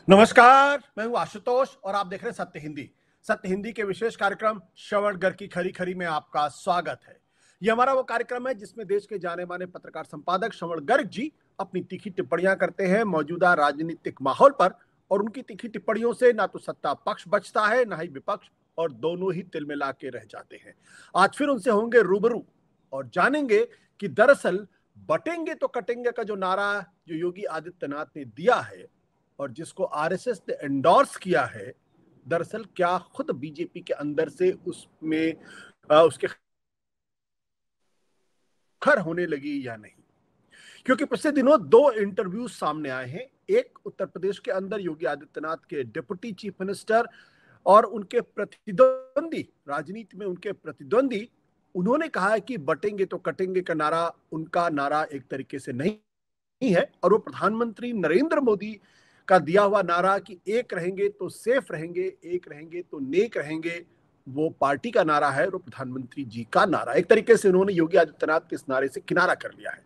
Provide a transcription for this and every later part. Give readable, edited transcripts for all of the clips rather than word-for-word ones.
नमस्कार, मैं हूं आशुतोष और आप देख रहे हैं सत्य हिंदी। सत्य हिंदी के विशेष कार्यक्रम श्रवणगढ़ की खरी खरी में आपका स्वागत है। यह हमारा वो कार्यक्रम है जिसमें देश के जाने माने पत्रकार संपादक श्रवणगढ़ जी अपनी तीखी टिप्पणियां करते हैं मौजूदा राजनीतिक माहौल पर, और उनकी तीखी टिप्पणियों से ना तो सत्ता पक्ष बचता है, ना ही विपक्ष, और दोनों ही तिलमिला के रह जाते हैं। आज फिर उनसे होंगे रूबरू और जानेंगे कि दरअसल बटेंगे तो कटेंगे का जो नारा जो योगी आदित्यनाथ ने दिया है और जिसको आरएसएस ने एंडोर्स किया है, दरअसल क्या खुद बीजेपी के अंदर से उसमें उसके खर होने लगी या नहीं। क्योंकि पिछले दिनों दो इंटरव्यू सामने आए हैं। एक उत्तर प्रदेश के अंदर योगी आदित्यनाथ के डिप्टी चीफ मिनिस्टर और उनके प्रतिद्वंदी, राजनीति में उनके प्रतिद्वंदी, उन्होंने कहा है कि बटेंगे तो कटेंगे का नारा उनका नारा एक तरीके से नहीं है, और वो प्रधानमंत्री नरेंद्र मोदी का दिया हुआ नारा कि एक रहेंगे तो सेफ रहेंगे, एक रहेंगे तो नेक रहेंगे, वो पार्टी का नारा है और वो प्रधानमंत्री जी का नारा। एक तरीके से उन्होंने योगी आदित्यनाथ के इस नारे से किनारा कर लिया है।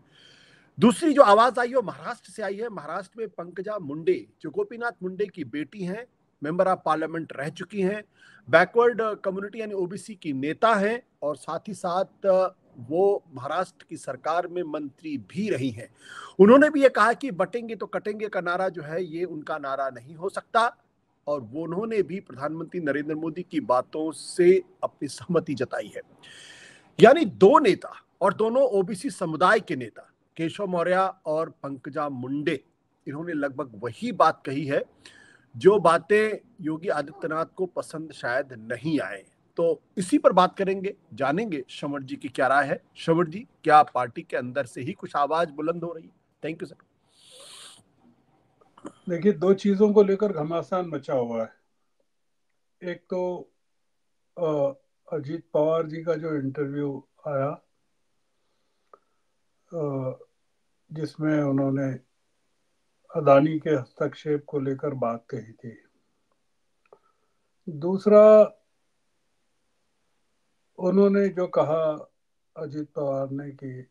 दूसरी जो आवाज आई है वो महाराष्ट्र से आई है। महाराष्ट्र में पंकजा मुंडे, जो गोपीनाथ मुंडे की बेटी हैं, मेंबर ऑफ पार्लियामेंट रह चुकी हैं, बैकवर्ड कम्युनिटी यानी ओबीसी की नेता हैं, और साथ ही साथ वो महाराष्ट्र की सरकार में मंत्री भी रही हैं। उन्होंने भी ये कहा कि बटेंगे तो कटेंगे का नारा जो है ये उनका नारा नहीं हो सकता, और वो उन्होंने भी प्रधानमंत्री नरेंद्र मोदी की बातों से अपनी सहमति जताई है। यानी दो नेता, और दोनों ओबीसी समुदाय के नेता, केशव मौर्य और पंकजा मुंडे, इन्होंने लगभग वही बात कही है जो बातें योगी आदित्यनाथ को पसंद शायद नहीं आए। तो इसी पर बात करेंगे, जानेंगे श्रवण जी की क्या राय है। श्रवण जी, क्या पार्टी के अंदर से ही कुछ आवाज बुलंद हो रही है? Thank you sir. देखिए, दो चीजों को लेकर घमासान मचा हुआ है। एक तो अजीत पवार जी का जो इंटरव्यू आया, जिसमें उन्होंने अदानी के हस्तक्षेप को लेकर बात कही थी। दूसरा, उन्होंने जो कहा अजीत पवार ने कि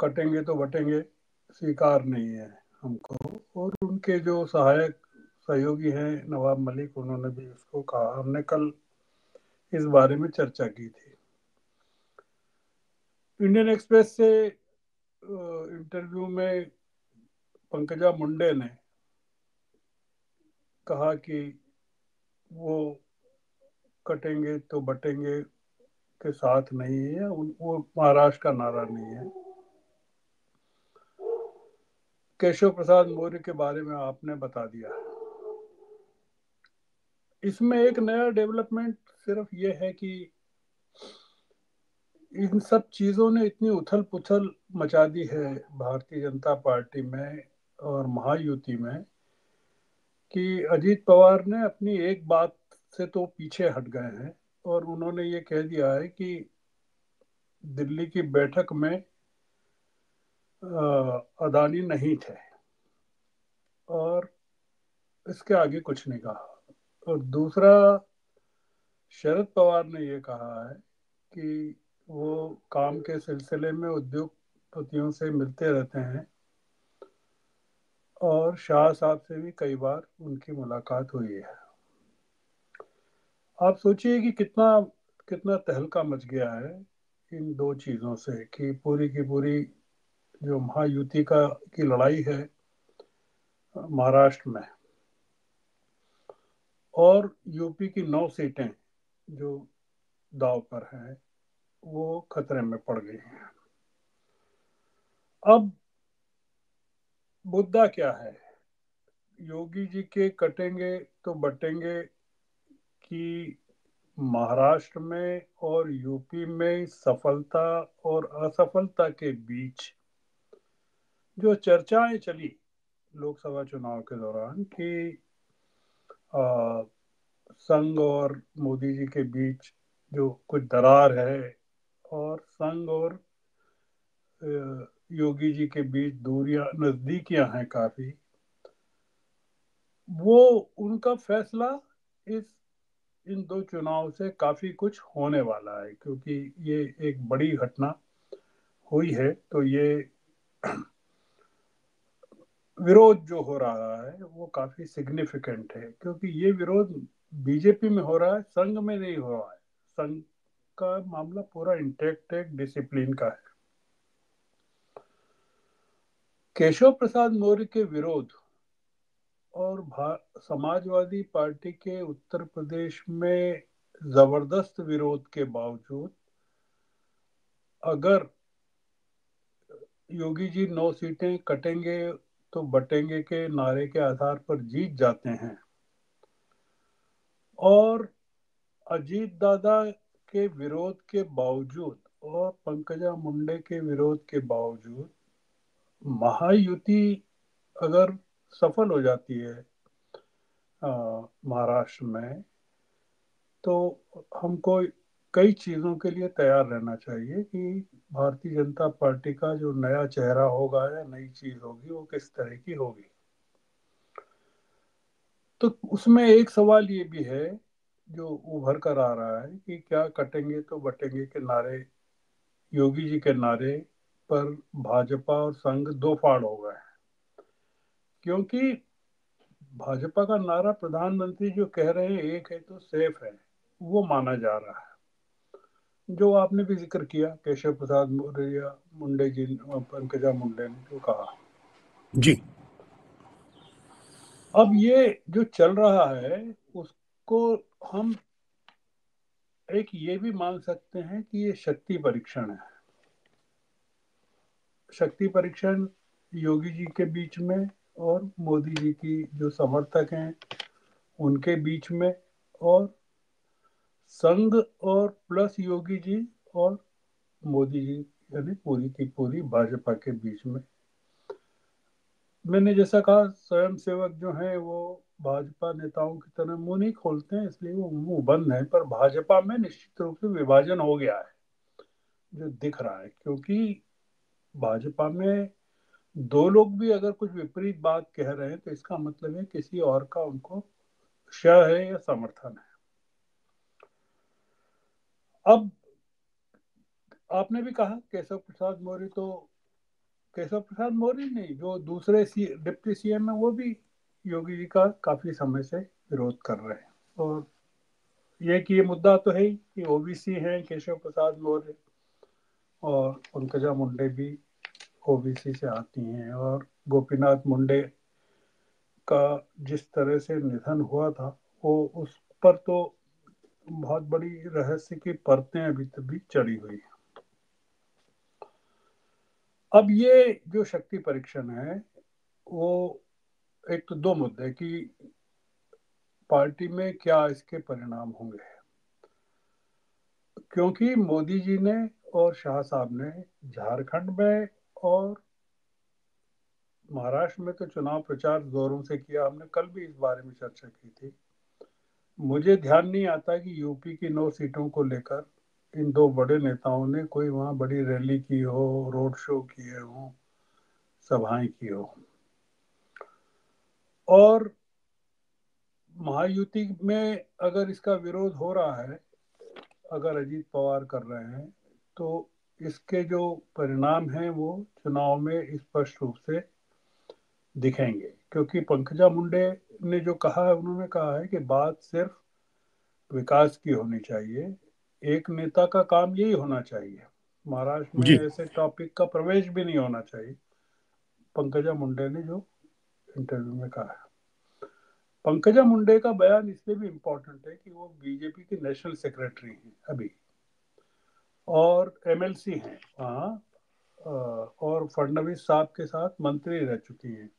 कटेंगे तो बटेंगे स्वीकार नहीं है हमको, और उनके जो सहायक सहयोगी हैं नवाब मलिक, उन्होंने भी उसको कहा। हमने कल इस बारे में चर्चा की थी। इंडियन एक्सप्रेस से इंटरव्यू में पंकजा मुंडे ने कहा कि वो कटेंगे तो बटेंगे के साथ नहीं है, वो महाराष्ट्र का नारा नहीं है। केशव प्रसाद मौर्य के बारे में आपने बता दिया। इसमें एक नया डेवलपमेंट सिर्फ ये है कि इन सब चीजों ने इतनी उथल पुथल मचा दी है भारतीय जनता पार्टी में और महायुति में कि अजीत पवार ने अपनी एक बात से तो पीछे हट गए हैं, और उन्होंने ये कह दिया है कि दिल्ली की बैठक में अदानी नहीं थे, और इसके आगे कुछ नहीं कहा। और दूसरा, शरद पवार ने ये कहा है कि वो काम के सिलसिले में उद्योगपतियों से मिलते रहते हैं, और शाह साहब से भी कई बार उनकी मुलाकात हुई है। आप सोचिए कि कितना कितना तहलका मच गया है इन दो चीज़ों से, कि पूरी जो महायुति का की लड़ाई है महाराष्ट्र में, और यूपी की 9 सीटें जो दांव पर हैं, वो खतरे में पड़ गई हैं। अब मुद्दा क्या है? योगी जी के कटेंगे तो बटेंगे कि महाराष्ट्र में और यूपी में सफलता और असफलता के बीच जो चर्चाएं चली लोकसभा चुनाव के दौरान कि संघ और मोदी जी के बीच जो कुछ दरार है, और संघ और योगी जी के बीच दूरियां, नजदीकियां हैं काफी, वो उनका फैसला इस इन दो चुनाव से काफी कुछ होने वाला है, क्योंकि ये एक बड़ी घटना हुई है। तो ये विरोध जो हो रहा है वो काफी सिग्निफिकेंट है, क्योंकि ये विरोध बीजेपी में हो रहा है, संघ में नहीं हो रहा है। संघ का मामला पूरा इंटैक्ट है, डिसिप्लिन का है। केशव प्रसाद मौर्य के विरोध और समाजवादी पार्टी के उत्तर प्रदेश में जबरदस्त विरोध के बावजूद अगर योगी जी 9 सीटें कटेंगे तो बटेंगे के नारे के आधार पर जीत जाते हैं, और अजीत दादा के विरोध के बावजूद और पंकजा मुंडे के विरोध के बावजूद महायुति अगर सफल हो जाती है महाराष्ट्र में, तो हमको कई चीजों के लिए तैयार रहना चाहिए कि भारतीय जनता पार्टी का जो नया चेहरा होगा या नई चीज होगी वो किस तरह की होगी। तो उसमें एक सवाल ये भी है जो उभर कर आ रहा है कि क्या कटेंगे तो बटेंगे के नारे, योगी जी के नारे पर भाजपा और संघ दो फाड़ हो गए हैं। क्योंकि भाजपा का नारा प्रधानमंत्री जो कह रहे हैं एक है तो सेफ है, वो माना जा रहा है, जो आपने भी जिक्र किया केशव प्रसाद मौर्य मुंडे जी, पंकजा मुंडे ने जो कहा। जी अब ये जो चल रहा है उसको हम एक ये भी मान सकते हैं कि ये शक्ति परीक्षण है। शक्ति परीक्षण योगी जी के बीच में और मोदी जी की जो समर्थक हैं उनके बीच में, और संघ और प्लस योगी जी और मोदी जी, यानी पूरी की पूरी भाजपा के बीच में। मैंने जैसा कहा स्वयं सेवक जो हैं वो भाजपा नेताओं की तरह मुंह नहीं खोलते हैं, इसलिए वो मुंह बंद है, पर भाजपा में निश्चित रूप से विभाजन हो गया है जो दिख रहा है। क्योंकि भाजपा में दो लोग भी अगर कुछ विपरीत बात कह रहे हैं तो इसका मतलब है किसी और का उनको शय है या समर्थन है। अब आपने भी कहा केशव प्रसाद मौर्य, तो केशव प्रसाद मौर्य नहीं, जो दूसरे डिप्टी सीएम है वो भी योगी जी का काफी समय से विरोध कर रहे हैं। और ये कि ये मुद्दा तो है ही कि ओबीसी हैं केशव प्रसाद मौर्य, और पंकजा मुंडे भी ओबीसी से आती हैं, और गोपीनाथ मुंडे का जिस तरह से निधन हुआ था वो उस पर तो बहुत बड़ी रहस्य की परतें अभी तक भी चढ़ी हुई हैं। अब ये जो शक्ति परीक्षण है वो एक तो दो मुद्दे कि पार्टी में क्या इसके परिणाम होंगे, क्योंकि मोदी जी ने और शाह साहब ने झारखंड में और महाराष्ट्र में तो चुनाव प्रचार जोरों से किया, हमने कल भी इस बारे में चर्चा की थी। मुझे ध्यान नहीं आता कि यूपी की 9 सीटों को लेकर इन दो बड़े नेताओं ने कोई वहां बड़ी रैली की हो, रोड शो किए हो, सभाएं की हो। और महायुति में अगर इसका विरोध हो रहा है, अगर अजीत पवार कर रहे हैं, तो इसके जो परिणाम हैं वो चुनाव में स्पष्ट रूप से दिखेंगे। क्योंकि पंकजा मुंडे ने जो कहा है, उन्होंने कहा है कि बात सिर्फ विकास की होनी चाहिए, एक नेता का काम यही होना चाहिए, महाराष्ट्र में जी ऐसे टॉपिक का प्रवेश भी नहीं होना चाहिए, पंकजा मुंडे ने जो इंटरव्यू में कहा है। पंकजा मुंडे का बयान इसलिए भी इम्पोर्टेंट है कि वो बीजेपी की नेशनल सेक्रेटरी हैं अभी, और एमएलसी हैं वहाँ, और फडणवीस साहब के साथ मंत्री रह चुकी हैं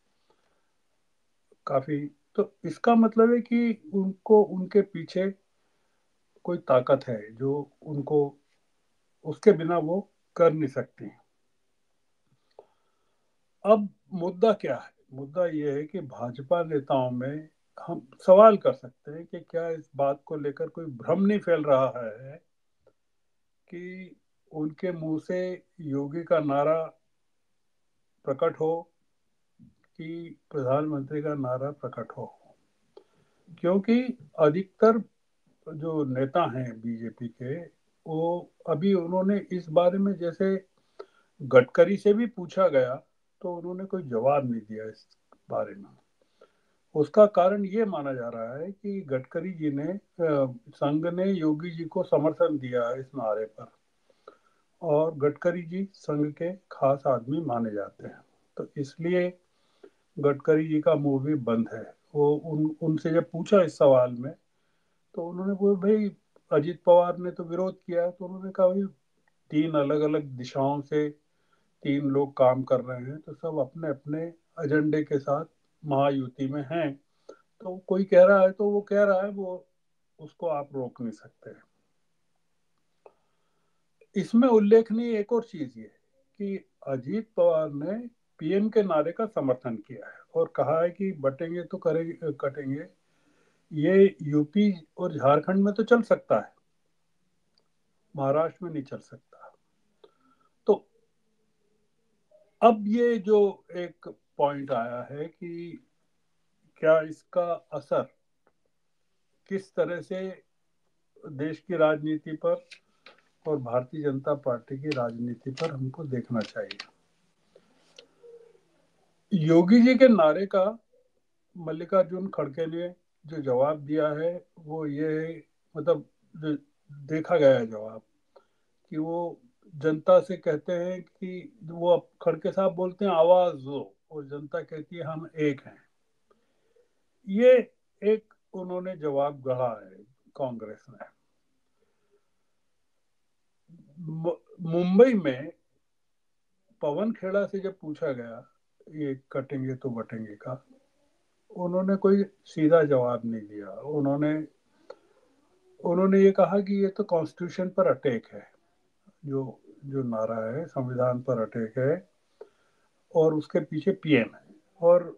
काफी। तो इसका मतलब है कि उनको उनके पीछे कोई ताकत है जो उनको, उसके बिना वो कर नहीं सकती। अब मुद्दा क्या है? मुद्दा ये है कि भाजपा नेताओं में हम सवाल कर सकते हैं कि क्या इस बात को लेकर कोई भ्रम नहीं फैल रहा है कि उनके मुंह से योगी का नारा प्रकट हो कि प्रधानमंत्री का नारा प्रकट हो। क्योंकि अधिकतर जो नेता हैं बीजेपी के, वो अभी उन्होंने इस बारे में, जैसे गडकरी से भी पूछा गया तो उन्होंने कोई जवाब नहीं दिया बारे में। उसका कारण ये माना जा रहा है कि गडकरी जी ने संघ ने योगी जी को समर्थन दिया है इस नारे पर, और गडकरी जी संघ के खास आदमी माने जाते हैं, तो इसलिए गडकरी जी का मुंह भी बंद है। वो उनसे जब पूछा इस सवाल में, तो उन्होंने बोला भाई अजीत पवार ने तो विरोध किया है। तो उन्होंने कहा भाई तीन अलग अलग दिशाओं से तीन लोग काम कर रहे हैं, तो सब अपने अपने एजेंडे के साथ महायुति में हैं। तो कोई कह रहा है तो वो कह रहा है, वो उसको आप रोक नहीं सकते। इसमें उल्लेखनीय एक और चीज ये कि अजीत पवार ने पीएम के नारे का समर्थन किया है और कहा है कि बटेंगे तो करेंगे कटेंगे, ये यूपी और झारखंड में तो चल सकता है, महाराष्ट्र में नहीं चल सकता। तो अब ये जो एक पॉइंट आया है कि क्या इसका असर किस तरह से देश की राजनीति पर और भारतीय जनता पार्टी की राजनीति पर हमको देखना चाहिए। योगी जी के नारे का मल्लिकार्जुन खड़गे ने जो जवाब दिया है वो ये है, मतलब जो देखा गया है जवाब, कि वो जनता से कहते हैं कि वो अब खड़गे साहब बोलते हैं आवाज दो, और जनता कहती है हम एक हैं। ये एक उन्होंने जवाब गढ़ा है कांग्रेस ने। मुंबई में पवन खेड़ा से जब पूछा गया ये कटेंगे तो बटेंगे का, उन्होंने कोई सीधा जवाब नहीं दिया। उन्होंने उन्होंने ये कहा कि ये तो कॉन्स्टिट्यूशन पर अटैक है, जो जो नारा है संविधान पर अटैक है, और उसके पीछे पीएम है, और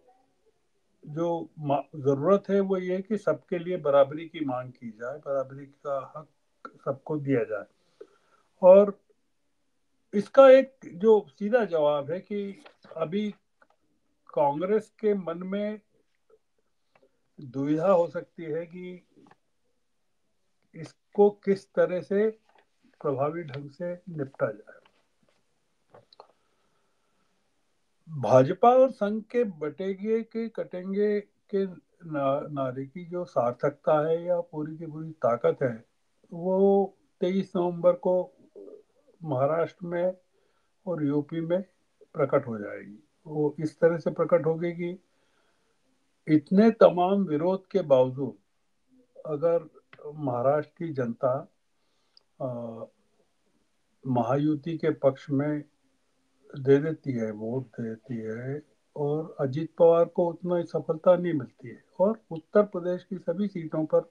जो जरूरत है वो ये कि सबके लिए बराबरी की मांग की जाए, बराबरी का हक सबको दिया जाए। और इसका एक जो सीधा जवाब है कि अभी कांग्रेस के मन में दुविधा हो सकती है कि इसको किस तरह से प्रभावी ढंग से निपटा जाए। भाजपा और संघ के बटेंगे के कटेंगे के नारे की जो सार्थकता है या पूरी की पूरी ताकत है, वो 23 नवंबर को महाराष्ट्र में और यूपी में प्रकट हो जाएगी। वो इस तरह से प्रकट होगी कि इतने तमाम विरोध के बावजूद अगर महाराष्ट्र की जनता महायुति के पक्ष में दे देती है, वोट दे देती है, और अजीत पवार को उतना ही सफलता नहीं मिलती है, और उत्तर प्रदेश की सभी सीटों पर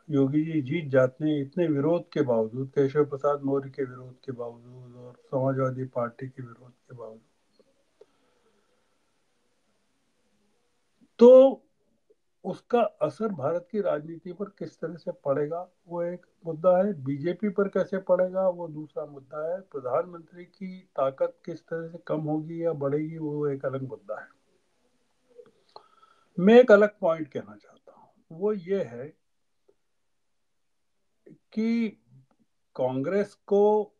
योगी जी जीत जाते हैं इतने विरोध के बावजूद, केशव प्रसाद मौर्य के विरोध के बावजूद और समाजवादी पार्टी के विरोध के बावजूद, तो उसका असर भारत की राजनीति पर किस तरह से पड़ेगा वो एक मुद्दा है। बीजेपी पर कैसे पड़ेगा वो दूसरा मुद्दा है। प्रधानमंत्री की ताकत किस तरह से कम होगी या बढ़ेगी वो एक अलग मुद्दा है। मैं एक अलग पॉइंट कहना चाहता हूँ, वो ये है कि कांग्रेस को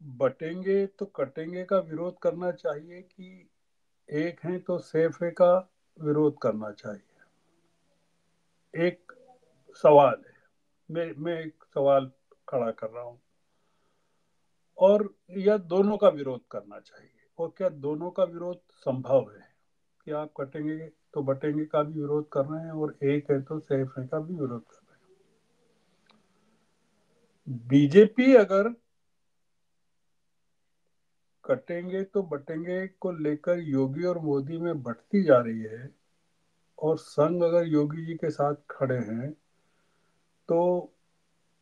बटेंगे तो कटेंगे का विरोध करना चाहिए कि एक है तो सेफ है का विरोध करना चाहिए, एक सवाल है। मैं एक सवाल खड़ा कर रहा हूँ, और या दोनों का विरोध करना चाहिए, और क्या दोनों का विरोध संभव है कि आप कटेंगे तो बटेंगे का भी विरोध कर रहे हैं और एक है तो सेफ है का भी विरोध कर रहे हैं। बीजेपी अगर कटेंगे तो बटेंगे को लेकर योगी और मोदी में बढ़ती जा रही है, और संघ अगर योगी जी के साथ खड़े हैं, तो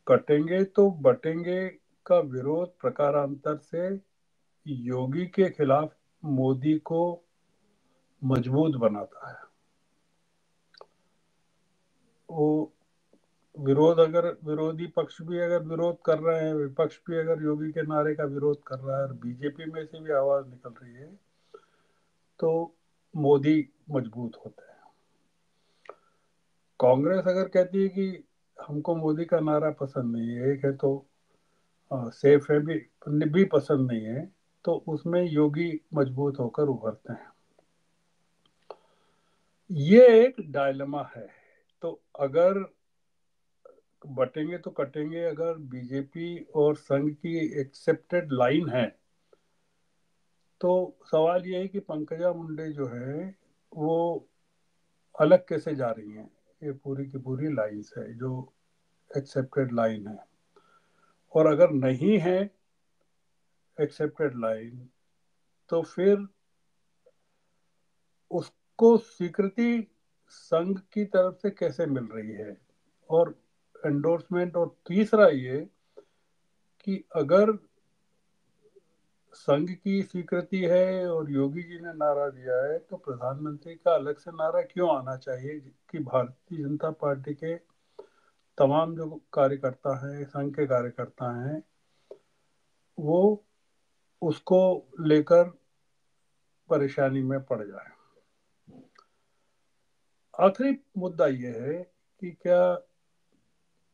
कटेंगे तो बटेंगे का विरोध प्रकारांतर से योगी के खिलाफ मोदी को मजबूत बनाता है। वो विरोध अगर विरोधी पक्ष भी अगर विरोध कर रहे हैं, विपक्ष भी अगर योगी के नारे का विरोध कर रहा है और बीजेपी में से भी आवाज निकल रही है, तो मोदी मजबूत होते हैं। कांग्रेस अगर कहती है कि हमको मोदी का नारा पसंद नहीं है, एक है तो सेफ है भी पसंद नहीं है, तो उसमें योगी मजबूत होकर उभरते हैं। ये एक डायलेमा है। तो अगर बटेंगे तो कटेंगे, अगर बीजेपी और संघ की एक्सेप्टेड लाइन है तो सवाल ये है कि पंकजा मुंडे जो है वो अलग कैसे जा रही हैं। ये पूरी की पूरी लाइन है जो एक्सेप्टेड लाइन है, और अगर नहीं है एक्सेप्टेड लाइन तो फिर उसको स्वीकृति संघ की तरफ से कैसे मिल रही है, और एंडोर्समेंट। और तीसरा ये कि अगर संघ की स्वीकृति है और योगी जी ने नारा दिया है तो प्रधानमंत्री का अलग से नारा क्यों आना चाहिए कि भारतीय जनता पार्टी के तमाम जो कार्यकर्ता हैं, संघ के कार्यकर्ता हैं, वो उसको लेकर परेशानी में पड़ जाए। आखिरी मुद्दा ये है कि क्या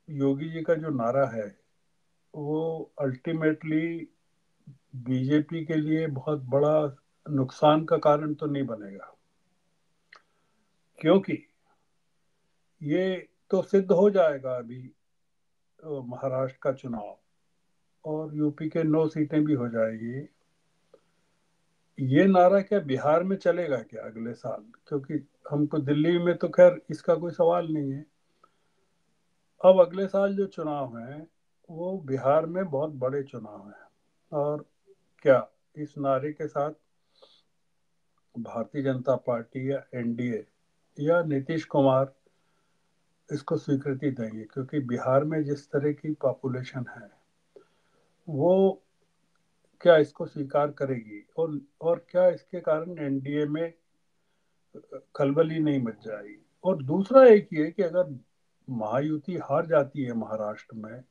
योगी जी का जो नारा है वो अल्टीमेटली बीजेपी के लिए बहुत बड़ा नुकसान का कारण तो नहीं बनेगा, क्योंकि ये तो सिद्ध हो जाएगा अभी महाराष्ट्र का चुनाव, और यूपी के 9 सीटें भी हो जाएगी। ये नारा क्या बिहार में चलेगा क्या अगले साल? क्योंकि हमको दिल्ली में तो खैर इसका कोई सवाल नहीं है। अब अगले साल जो चुनाव है वो बिहार में बहुत बड़े चुनाव हैं, और क्या इस नारे के साथ भारतीय जनता पार्टी या एनडीए या नीतीश कुमार इसको स्वीकृति देंगे? क्योंकि बिहार में जिस तरह की पॉपुलेशन है वो क्या इसको स्वीकार करेगी, और क्या इसके कारण एनडीए में खलबली नहीं मच जाएगी? और दूसरा एक ये कि अगर महायुति हार जाती है महाराष्ट्र में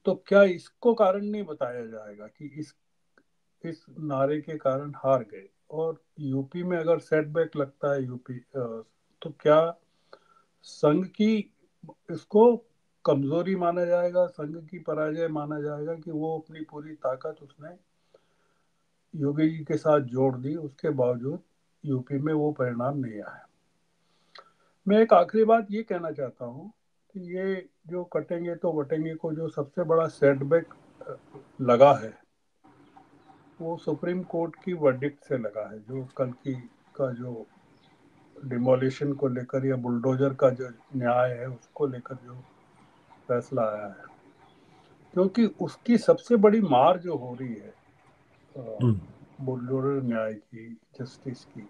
तो क्या इसको कारण नहीं बताया जाएगा कि इस नारे के कारण हार गए? और यूपी में अगर सेटबैक लगता है तो क्या संघ की इसको कमजोरी माना जाएगा, संघ की पराजय माना जाएगा कि वो अपनी पूरी ताकत उसने योगी जी के साथ जोड़ दी, उसके बावजूद यूपी में वो परिणाम नहीं आया? मैं एक आखिरी बात ये कहना चाहता हूँ कि ये जो कटेंगे तो वटेंगे को जो सबसे बड़ा सेटबैक लगा है वो सुप्रीम कोर्ट की वर्डिक्ट से लगा है, जो कल की का जो डिमोलिशन को लेकर या बुलडोजर का जो न्याय है उसको लेकर जो फैसला आया है। क्योंकि उसकी सबसे बड़ी मार जो हो रही है बुलडोजर न्याय की, जस्टिस की,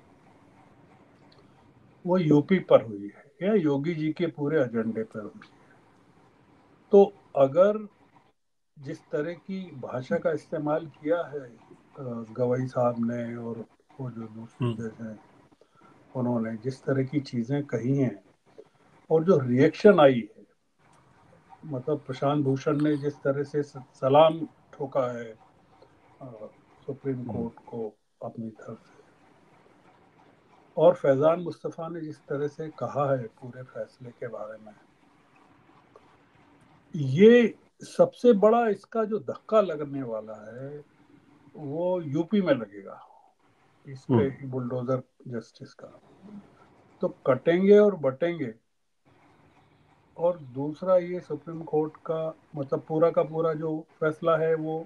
वो यूपी पर हुई है या योगी जी के पूरे एजेंडे पर हुई है। तो अगर जिस तरह की भाषा का इस्तेमाल किया है गवई साहब ने और वो जो दूसरे जज हैं उन्होंने जिस तरह की चीजें कही हैं और जो रिएक्शन आई है, मतलब प्रशांत भूषण ने जिस तरह से सलाम ठोका है सुप्रीम कोर्ट को अपनी तरफ से, और फैजान मुस्तफा ने जिस तरह से कहा है पूरे फैसले के बारे में, ये सबसे बड़ा इसका जो धक्का लगने वाला है वो यूपी में लगेगा इसके बुलडोजर जस्टिस का। तो कटेंगे और बटेंगे। और दूसरा ये सुप्रीम कोर्ट का मतलब पूरा का पूरा जो फैसला है वो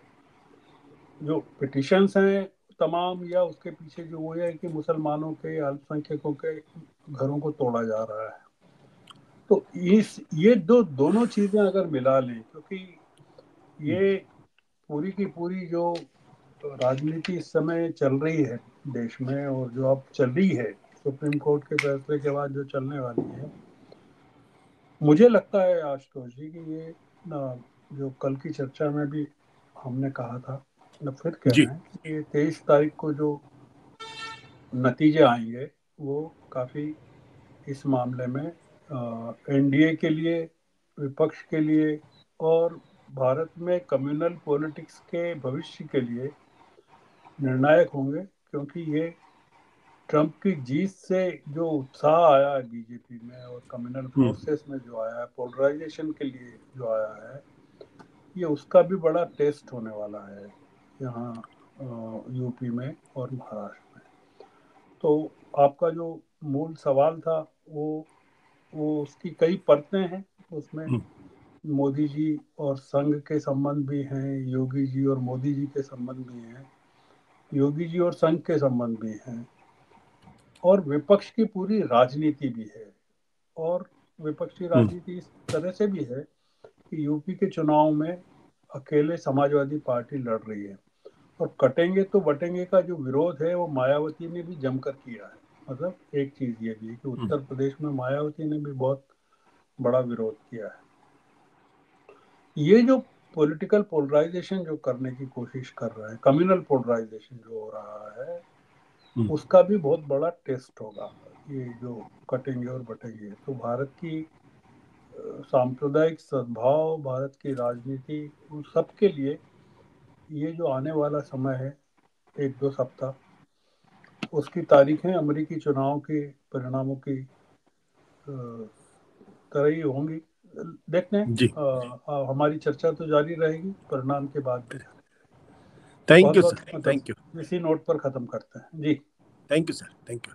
जो पिटिशंस हैं तमाम, या उसके पीछे जो वो है कि मुसलमानों के अल्पसंख्यकों के घरों को तोड़ा जा रहा है। तो ये दोनों चीजें अगर मिला लें, क्योंकि ये पूरी की पूरी जो राजनीति इस समय चल रही है देश में और जो अब चल रही है सुप्रीम कोर्ट के फैसले के बाद जो चलने वाली है, मुझे लगता है आशुतोष जी कि ये न, जो कल की चर्चा में भी हमने कहा था, न फिर कह जी। रहे हैं कि ये 23 तारीख को जो नतीजे आएंगे वो काफी इस मामले में एनडीए के लिए, विपक्ष के लिए और भारत में कम्युनल पॉलिटिक्स के भविष्य के लिए निर्णायक होंगे। क्योंकि ये ट्रंप की जीत से जो उत्साह आया है बीजेपी में और कम्युनल फोर्सेस में जो आया है, पोलराइजेशन के लिए जो आया है, ये उसका भी बड़ा टेस्ट होने वाला है यहाँ यूपी में और महाराष्ट्र में। तो आपका जो मूल सवाल था वो उसकी कई परतें हैं उसमें। हम्म, मोदी जी और संघ के संबंध भी हैं, योगी जी और मोदी जी के संबंध भी हैं, योगी जी और संघ के संबंध भी हैं, और विपक्ष की पूरी राजनीति भी है। और विपक्षी हम्म, राजनीति इस तरह से भी है कि यूपी के चुनाव में अकेले समाजवादी पार्टी लड़ रही है, और कटेंगे तो बटेंगे का जो विरोध है वो मायावती ने भी जमकर किया है। मतलब एक चीज ये भी है कि हम्म, उत्तर प्रदेश में मायावती ने भी बहुत बड़ा विरोध किया है। ये जो पॉलिटिकल पोलराइजेशन जो करने की कोशिश कर रहा है, कम्युनल पोलराइजेशन जो हो रहा है, हम्म, उसका भी बहुत बड़ा टेस्ट होगा। ये जो कटेंगे और बटेंगे तो भारत की सांप्रदायिक सद्भाव, भारत की राजनीति, उन सब के लिए ये जो आने वाला समय है, 1-2 सप्ताह, उसकी तारीखें अमेरिकी चुनाव के परिणामों की तरह ही होंगी। देखते हैं। जी। हमारी चर्चा तो जारी रहेगी परिणाम के बाद भी। थैंक बहुत यू बहुत सर, मतलब थैंक यू। इसी नोट पर खत्म करते हैं जी। Thank you sir, thank you.